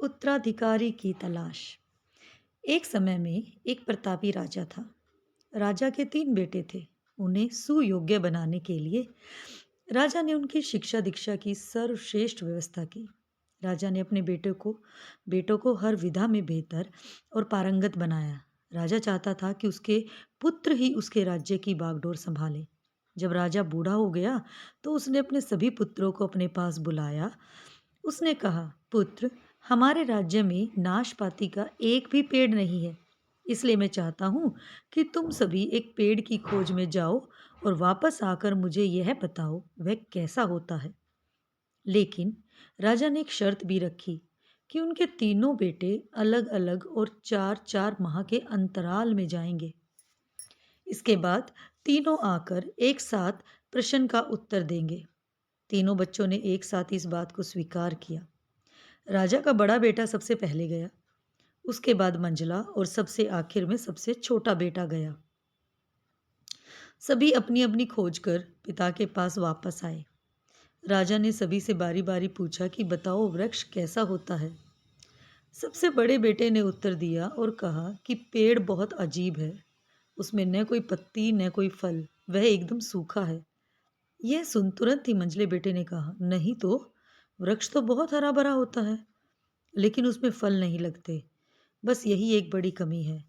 उत्तराधिकारी की तलाश। एक समय में एक प्रतापी राजा था। राजा के 3 बेटे थे। उन्हें सुयोग्य बनाने के लिए राजा ने उनकी शिक्षा दीक्षा की सर्वश्रेष्ठ व्यवस्था की। राजा ने अपने बेटों को हर विधा में बेहतर और पारंगत बनाया। राजा चाहता था कि उसके पुत्र ही उसके राज्य की बागडोर संभाले। जब राजा बूढ़ा हो गया तो उसने अपने सभी पुत्रों को अपने पास बुलाया। उसने कहा, पुत्र, हमारे राज्य में नाशपाती का एक भी पेड़ नहीं है। इसलिए मैं चाहता हूँ कि तुम सभी एक पेड़ की खोज में जाओ और वापस आकर मुझे यह बताओ वह कैसा होता है। लेकिन राजा ने एक शर्त भी रखी कि उनके तीनों बेटे अलग अलग और 4-4 माह के अंतराल में जाएंगे। इसके बाद तीनों आकर एक साथ प्रश्न का उत्तर देंगे। तीनों बच्चों ने एक साथ इस बात को स्वीकार किया। राजा का बड़ा बेटा सबसे पहले गया, उसके बाद मंझला और सबसे आखिर में सबसे छोटा बेटा गया। सभी अपनी अपनी खोज कर पिता के पास वापस आए। राजा ने सभी से बारी बारी पूछा कि बताओ वृक्ष कैसा होता है। सबसे बड़े बेटे ने उत्तर दिया और कहा कि पेड़ बहुत अजीब है। उसमें न कोई पत्ती न कोई फल, वह एकदम सूखा है। यह सुन तुरंत ही मंझले बेटे ने कहा, नहीं तो, वृक्ष तो बहुत हरा भरा होता है, लेकिन उसमें फल नहीं लगते। बस यही एक बड़ी कमी है।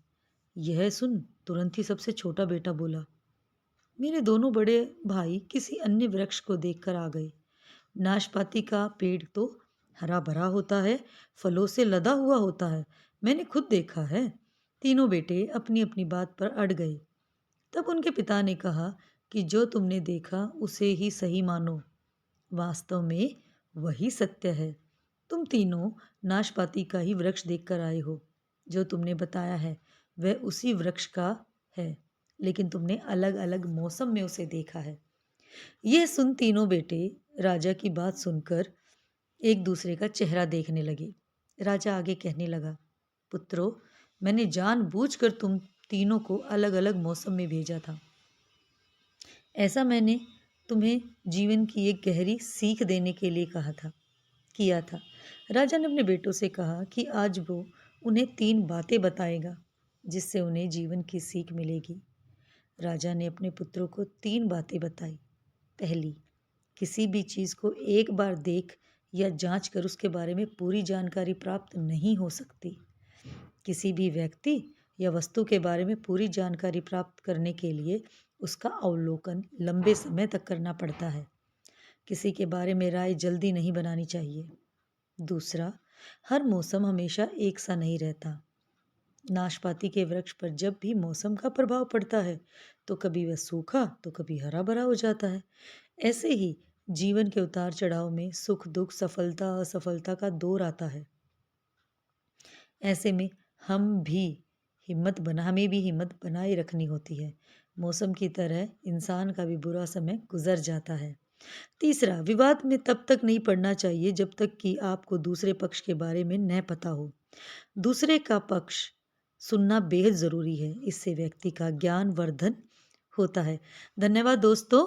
यह सुन तुरंत ही सबसे छोटा बेटा बोला, मेरे दोनों बड़े भाई किसी अन्य वृक्ष को देखकर आ गए। नाशपाती का पेड़ तो हरा भरा होता है, फलों से लदा हुआ होता है, मैंने खुद देखा है। तीनों बेटे अपनी अपनी बात पर अड़ गए। तब उनके पिता ने कहा कि जो तुमने देखा उसे ही सही मानो। वास्तव में वही सत्य है। तुम तीनों नाशपाती का ही वृक्ष देखकर आए हो। जो तुमने बताया है वह उसी वृक्ष का है, लेकिन तुमने अलग अलग मौसम में उसे देखा है। यह सुन तीनों बेटे राजा की बात सुनकर एक दूसरे का चेहरा देखने लगे। राजा आगे कहने लगा, पुत्रों, मैंने जानबूझकर तुम तीनों को अलग अलग मौसम में भेजा था। ऐसा मैंने तुम्हें जीवन की एक गहरी सीख देने के लिए किया था। राजा ने अपने बेटों से कहा कि आज वो उन्हें 3 बातें बताएगा जिससे उन्हें जीवन की सीख मिलेगी। राजा ने अपने पुत्रों को 3 बातें बताई। पहली, किसी भी चीज़ को एक बार देख या जांच कर उसके बारे में पूरी जानकारी प्राप्त नहीं हो सकती। किसी भी व्यक्ति या वस्तु के बारे में पूरी जानकारी प्राप्त करने के लिए उसका अवलोकन लंबे समय तक करना पड़ता है। किसी के बारे में राय जल्दी नहीं बनानी चाहिए। दूसरा, हर मौसम हमेशा एक सा नहीं रहता। नाशपाती के वृक्ष पर जब भी मौसम का प्रभाव पड़ता है तो कभी वह सूखा तो कभी हरा भरा हो जाता है। ऐसे ही जीवन के उतार चढ़ाव में सुख दुख, सफलता असफलता का दौर आता है। ऐसे में हमें भी हिम्मत बनाए रखनी होती है। मौसम की तरह इंसान का भी बुरा समय गुजर जाता है। तीसरा, विवाद में तब तक नहीं पड़ना चाहिए जब तक कि आपको दूसरे पक्ष के बारे में न पता हो। दूसरे का पक्ष सुनना बेहद ज़रूरी है। इससे व्यक्ति का ज्ञान वर्धन होता है। धन्यवाद दोस्तों।